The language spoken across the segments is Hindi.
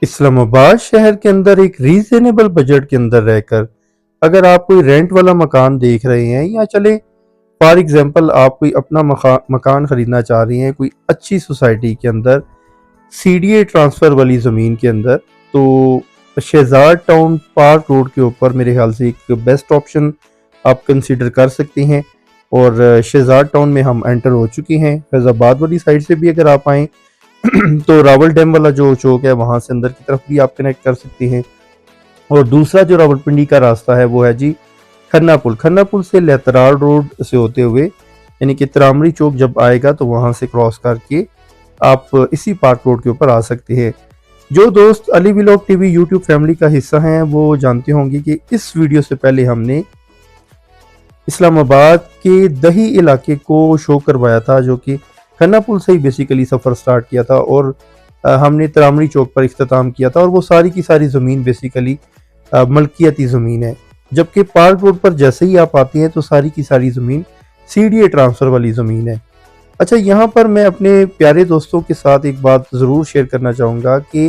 इस्लामाबाद शहर के अंदर एक रीजनेबल बजट के अंदर रहकर अगर आप कोई रेंट वाला मकान देख रहे हैं या चले फॉर एग्जांपल आप कोई अपना मकान खरीदना चाह रही हैं कोई अच्छी सोसाइटी के अंदर सीडीए ट्रांसफ़र वाली ज़मीन के अंदर, तो शहजाद टाउन पार्क रोड के ऊपर मेरे ख्याल से एक बेस्ट ऑप्शन आप कंसिडर कर सकते हैं। और शहजाद टाउन में हम एंटर हो चुके हैं। फैज़ाबाद वाली साइड से भी अगर आप आएँ तो रावल डैम वाला जो चौक है वहाँ से अंदर की तरफ भी आप कनेक्ट कर सकते हैं। और दूसरा जो रावलपिंडी का रास्ता है वो है जी खन्ना पुल से लेतराल रोड से होते हुए यानी कि तरामरी चौक जब आएगा तो वहाँ से क्रॉस करके आप इसी पार्क रोड के ऊपर आ सकते हैं। जो दोस्त Ali vlog TV YouTube family का हिस्सा हैं वो जानते होंगे कि इस वीडियो से पहले हमने इस्लामाबाद के दही इलाके को शो करवाया था, जो कि खन्ना पुल से ही बेसिकली सफ़र स्टार्ट किया था और हमने तरामरी चौक पर इख्तिताम किया था। और वो सारी की सारी ज़मीन बेसिकली मलकियती ज़मीन है, जबकि पार्क रोड पर जैसे ही आप आते हैं तो सारी की सारी ज़मीन सीडीए ट्रांसफ़र वाली ज़मीन है। अच्छा, यहाँ पर मैं अपने प्यारे दोस्तों के साथ एक बात ज़रूर शेयर करना चाहूँगा कि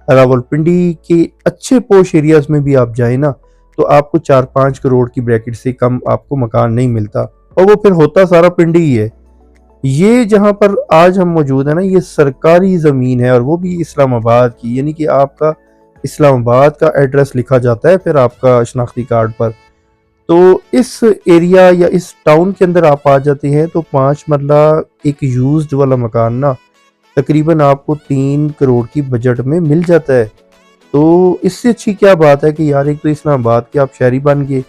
रावलपिंडी के अच्छे पोश एरियाज़ में भी आप जाएँ ना तो आपको 4-5 करोड़ की ब्रैकेट से कम आपको मकान नहीं मिलता, और वो फिर होता सारा पिंडी ही है। ये जहाँ पर आज हम मौजूद हैं ना, ये सरकारी ज़मीन है और वो भी इस्लामाबाद की, यानी कि आपका इस्लामाबाद का एड्रेस लिखा जाता है फिर आपका शनाख्ती कार्ड पर। तो इस एरिया या इस टाउन के अंदर आप आ जाते हैं तो 5 मरला एक यूज्ड वाला मकान ना तकरीबन आपको 3 करोड़ की बजट में मिल जाता है। तो इससे अच्छी क्या बात है कि यार एक तो इस्लामाबाद के आप शहरी बन गए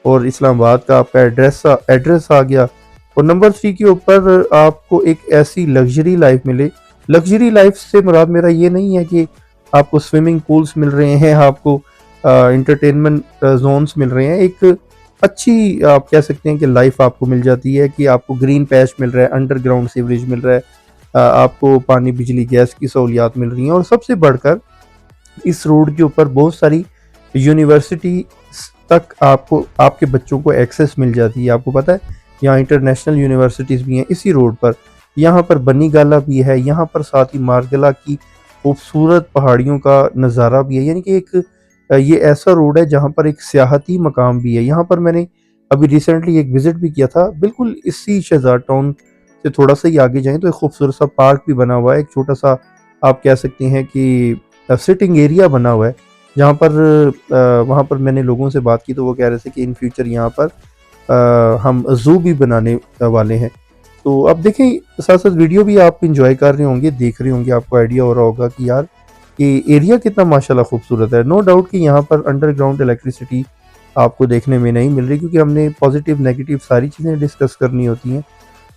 और इस्लामाबाद का आपका एड्रेस आ गया, और नंबर 3 के ऊपर आपको एक ऐसी लग्जरी लाइफ मिले। लग्जरी लाइफ से मुराद मेरा ये नहीं है कि आपको स्विमिंग पूल्स मिल रहे हैं, आपको इंटरटेनमेंट जोन्स मिल रहे हैं। एक अच्छी आप कह सकते हैं कि लाइफ आपको मिल जाती है कि आपको ग्रीन पैच मिल रहा है, अंडरग्राउंड सीवरेज मिल रहा है, आपको पानी बिजली गैस की सहूलियात मिल रही हैं, और सबसे बढ़कर इस रोड के ऊपर बहुत सारी यूनिवर्सिटी तक आपको आपके बच्चों को एक्सेस मिल जाती है। आपको पता है यहाँ इंटरनेशनल यूनिवर्सिटीज़ भी हैं इसी रोड पर। यहाँ पर बनी गाला भी है, यहाँ पर साथ ही मारगला की खूबसूरत पहाड़ियों का नज़ारा भी है। यानी कि एक ये ऐसा रोड है जहाँ पर एक सियाहती मकाम भी है। यहाँ पर मैंने अभी रिसेंटली एक विज़िट भी किया था। बिल्कुल इसी शहजाद टाउन से थोड़ा सा ही आगे जाएँ तो एक खूबसूरत सा पार्क भी बना हुआ है, एक छोटा सा आप कह सकते हैं कि सिटिंग एरिया बना हुआ है, जहाँ पर वहाँ पर मैंने लोगों से बात की तो वो कह रहे थे कि इन फ्यूचर यहाँ पर हम ज़ू भी बनाने वाले हैं। तो अब देखें साथ साथ वीडियो भी आप इंजॉय कर रहे होंगे, देख रहे होंगे, आपको आइडिया हो रहा होगा कि यार ये एरिया कितना माशाल्लाह खूबसूरत है। नो डाउट कि यहाँ पर अंडरग्राउंड इलेक्ट्रिसिटी आपको देखने में नहीं मिल रही, क्योंकि हमने पॉजिटिव नेगेटिव सारी चीज़ें डिस्कस करनी होती हैं।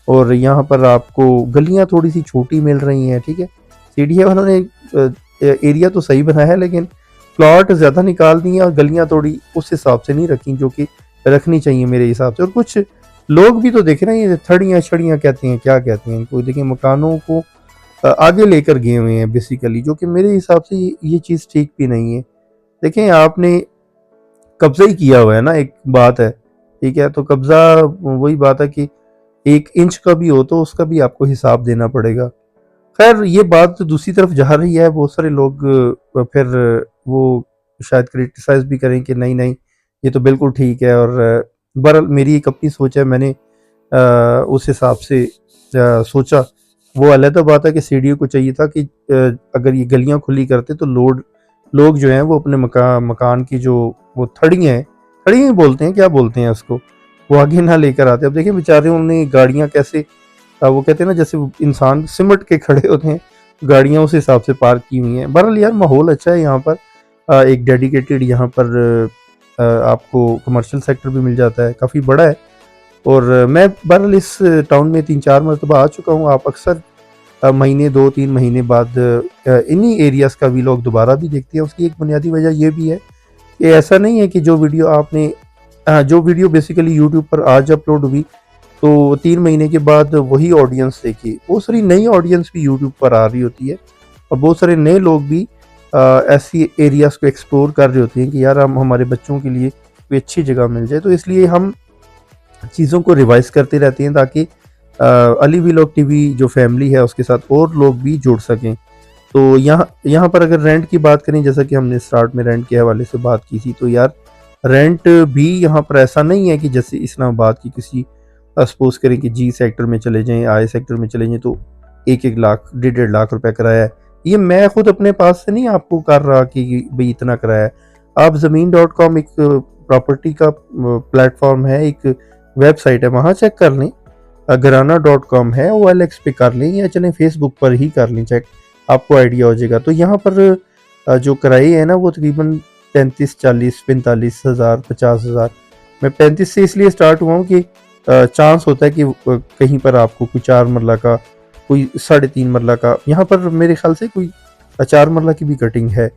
और यहाँ पर आपको गलियाँ थोड़ी सी छोटी मिल रही हैं, ठीक है। सीढ़ियाँ वालों ने एरिया तो सही बनाया है, लेकिन प्लॉट ज़्यादा निकाल दिए और गलियाँ थोड़ी उस हिसाब से नहीं रखी जो कि रखनी चाहिए मेरे हिसाब से। और कुछ लोग भी तो देख रहे हैं, ये थड़ियाँ छड़ियाँ कहते हैं, क्या कहते हैं इनको, देखिए मकानों को आगे लेकर गए हुए हैं बेसिकली, जो कि मेरे हिसाब से ये चीज़ ठीक भी नहीं है। देखें आपने कब्जा ही किया हुआ है ना, एक बात है, ठीक है। तो कब्जा वही बात है कि 1 इंच का भी हो तो उसका भी आपको हिसाब देना पड़ेगा। खैर ये बात तो दूसरी तरफ जा रही है, बहुत सारे लोग फिर वो शायद क्रिटिसाइज़ भी करें कि नहीं नहीं ये तो बिल्कुल ठीक है। और बहरहाल मेरी एक अपनी सोच है, मैंने उस हिसाब से सोचा। वो अलग बात है कि सीढ़ियों को चाहिए था कि अगर ये गलियां खुली करते तो लोग जो हैं वो अपने मकान की जो वो थड़ियाँ बोलते हैं, क्या बोलते हैं उसको, वो आगे ना लेकर आते। अब देखिए बेचारे उन्होंने गाड़ियाँ कैसे वो कहते हैं ना जैसे इंसान सिमट के खड़े होते हैं, गाड़ियाँ उस हिसाब से पार्क की हुई हैं। बहरहाल यार माहौल अच्छा है यहाँ पर, एक डेडिकेटेड यहाँ पर आपको कमर्शियल सेक्टर भी मिल जाता है, काफ़ी बड़ा है। और मैं बहरहाल इस टाउन में 3-4 मरतबा आ चुका हूँ। आप अक्सर महीने 2-3 महीने बाद इन्हीं एरियाज़ का व्लॉग दोबारा भी देखते हैं। उसकी एक बुनियादी वजह ये भी है कि ऐसा नहीं है कि जो वीडियो बेसिकली यूट्यूब पर आज अपलोड हुई तो 3 महीने के बाद वही ऑडियंस देखी। बहुत सारी नई ऑडियंस भी यूट्यूब पर आ रही होती है और बहुत सारे नए लोग भी ऐसी एरियाज़ को एक्सप्लोर कर रहे होते हैं कि यार हम हमारे बच्चों के लिए कोई अच्छी जगह मिल जाए। तो इसलिए हम चीज़ों को रिवाइज़ करते रहते हैं ताकि अली व्लॉग टीवी जो फैमिली है उसके साथ और लोग भी जुड़ सकें। तो यहाँ यहाँ पर अगर रेंट की बात करें, जैसा कि हमने स्टार्ट में रेंट के हवाले से बात की थी, तो यार रेंट भी यहाँ पर ऐसा नहीं है कि जैसे इस्लामाबाद की किसी सपोज करें कि जी सेक्टर में चले जाएं, आई सेक्टर में चले जाएं, तो 1-1 लाख 1.5 लाख रुपए किराया है। ये मैं खुद अपने पास से नहीं आपको कर रहा कि भाई इतना किराया है। आप ज़मीन.com एक प्रॉपर्टी का प्लेटफॉर्म है, एक वेबसाइट है, वहाँ चेक कर लें। घराना.com है, OLX पे कर लें या चलें फेसबुक पर ही कर लें चेक, आपको आइडिया हो जाएगा। तो यहाँ पर जो किराए हैं ना वो तकरीबन 35, 40, 45 हज़ार, 50 हज़ार। मैं 35 से इसलिए स्टार्ट हुआ हूँ कि चांस होता है कि कहीं पर आपको कोई 4 मरला का, कोई 3.5 मरला का, यहाँ पर मेरे ख्याल से कोई 4 मरला की भी कटिंग है।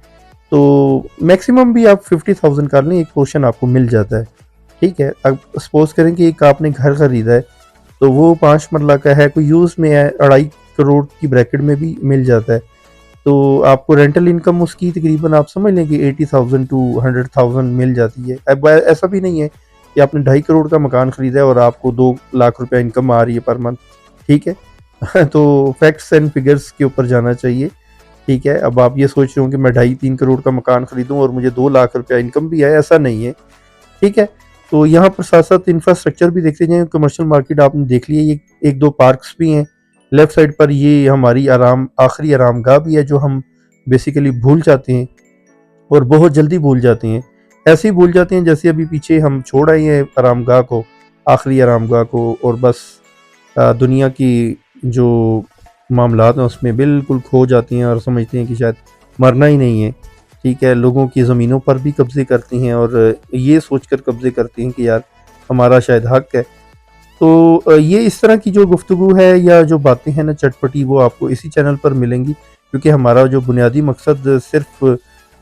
तो मैक्सिमम भी आप 50,000 कर लें, एक पोर्शन आपको मिल जाता है। ठीक है, अब सपोज करें कि एक आपने घर खरीदा है, तो वो 5 मरला का है, कोई यूज़ में है, 2.5 करोड़ की ब्रैकेट में भी मिल जाता है। तो आपको रेंटल इनकम उसकी तकरीबन आप समझ लें कि 80,000 टू 100,000 मिल जाती है। अब ऐसा भी नहीं है कि आपने 2.5 करोड़ का मकान खरीदा है और आपको 2 लाख रुपया इनकम आ रही है पर मंथ। ठीक है तो फैक्ट्स एंड फिगर्स के ऊपर जाना चाहिए। ठीक है, अब आप ये सोच रहे हो कि मैं 2.5-3 करोड़ का मकान खरीदूं और मुझे 2 लाख रुपया इनकम भी है, ऐसा नहीं है। ठीक है, तो यहाँ पर साथ साथ इंफ्रास्ट्रक्चर भी देखते जाएँ। कमर्शियल मार्केट आपने देख ली है, ये 1-2 पार्क्स भी हैं लेफ्ट साइड पर। ये हमारी आखिरी आरामगाह भी है, जो हम बेसिकली भूल जाते हैं और बहुत जल्दी भूल जाते हैं। ऐसे ही भूल जाते हैं जैसे अभी पीछे हम छोड़ आए हैं आरामगाह को, आखिरी आरामगाह को, और बस दुनिया की जो मामलात हैं उसमें बिल्कुल खो जाती हैं और समझते हैं कि शायद मरना ही नहीं है। ठीक है, लोगों की ज़मीनों पर भी कब्ज़े करती हैं और ये सोचकर कब्ज़े करती हैं कि यार हमारा शायद हक है। तो ये इस तरह की जो गुफ्तगू है या जो बातें हैं ना चटपटी, वो आपको इसी चैनल पर मिलेंगी, क्योंकि हमारा जो बुनियादी मकसद सिर्फ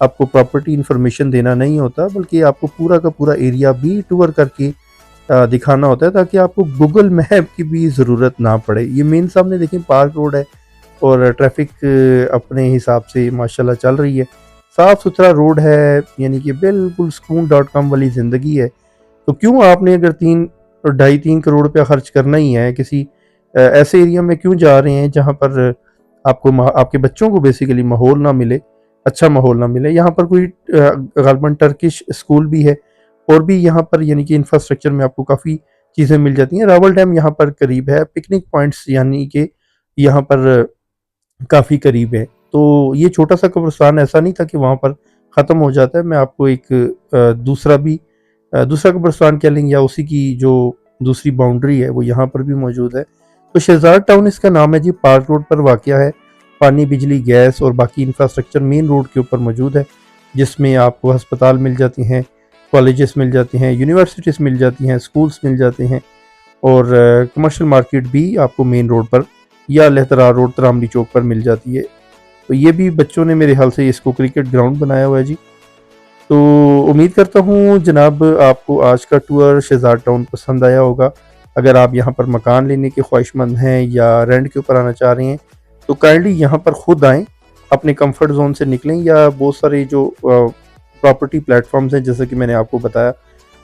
आपको प्रॉपर्टी इन्फॉर्मेशन देना नहीं होता, बल्कि आपको पूरा का पूरा एरिया भी टूर करके दिखाना होता है, ताकि आपको गूगल मैप की भी ज़रूरत ना पड़े। ये मेन सामने देखें पार्क रोड है और ट्रैफिक अपने हिसाब से माशाल्लाह चल रही है, साफ़ सुथरा रोड है, यानी कि बिल्कुल सुकून.com वाली ज़िंदगी है। तो क्यों आपने अगर 2.5-3 करोड़ रुपया खर्च करना ही है किसी ऐसे एरिया में, क्यों जा रहे हैं जहाँ पर आपको आपके बच्चों को बेसिकली माहौल ना मिले, अच्छा माहौल ना मिले। यहाँ पर कोई गालिबन टर्किश स्कूल भी है और भी यहाँ पर यानी कि इंफ्रास्ट्रक्चर में आपको काफ़ी चीज़ें मिल जाती हैं। रावल डैम यहाँ पर करीब है, पिकनिक पॉइंट्स यानी कि यहाँ पर काफ़ी करीब है। तो ये छोटा-सा कब्रिस्तान ऐसा नहीं था कि वहाँ पर ख़त्म हो जाता है। मैं आपको एक दूसरा कब्रिस्तान कह लेंगे या उसी की जो दूसरी बाउंड्री है वो यहाँ पर भी मौजूद है। तो शहजाद टाउन इसका नाम है जी, पार्क रोड पर वाक़या है। पानी, बिजली, गैस और बाकी इंफ्रास्ट्रक्चर मेन रोड के ऊपर मौजूद है, जिसमें आपको अस्पताल मिल जाती हैं, कॉलेजेस मिल जाती हैं, यूनिवर्सिटीज़ मिल जाती हैं, स्कूल्स मिल जाते हैं और कमर्शियल मार्केट भी आपको मेन रोड पर या लहतरा रोड तरामली चौक पर मिल जाती है। तो ये भी बच्चों ने मेरे ख्याल से इसको क्रिकेट ग्राउंड बनाया हुआ है जी। तो उम्मीद करता हूँ जनाब आपको आज का टूर शहजाद टाउन पसंद आया होगा। अगर आप यहाँ पर मकान लेने के ख्वाहिशमंद हैं या रेंट के ऊपर आना चाह रहे हैं, तो काइंडली यहाँ पर खुद आएँ, अपने कंफर्ट ज़ोन से निकलें, या बहुत सारे जो प्रॉपर्टी प्लेटफॉर्म्स हैं जैसे कि मैंने आपको बताया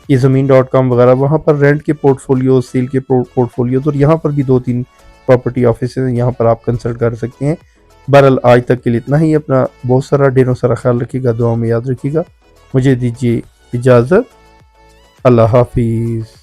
कि ज़मीन.com वगैरह, वहाँ पर रेंट के पोर्टफोलियोज, सेल के पोर्टफोलियोज, और यहाँ पर भी 2-3 प्रॉपर्टी ऑफिस हैं, यहाँ पर आप कंसल्ट कर सकते हैं। बहरहाल आज तक के लिए इतना ही। अपना बहुत सारा ढेरों सारा ख्याल रखिएगा, दुआओं में याद रखिएगा। मुझे दीजिए इजाज़त। अल्लाह हाफिज़।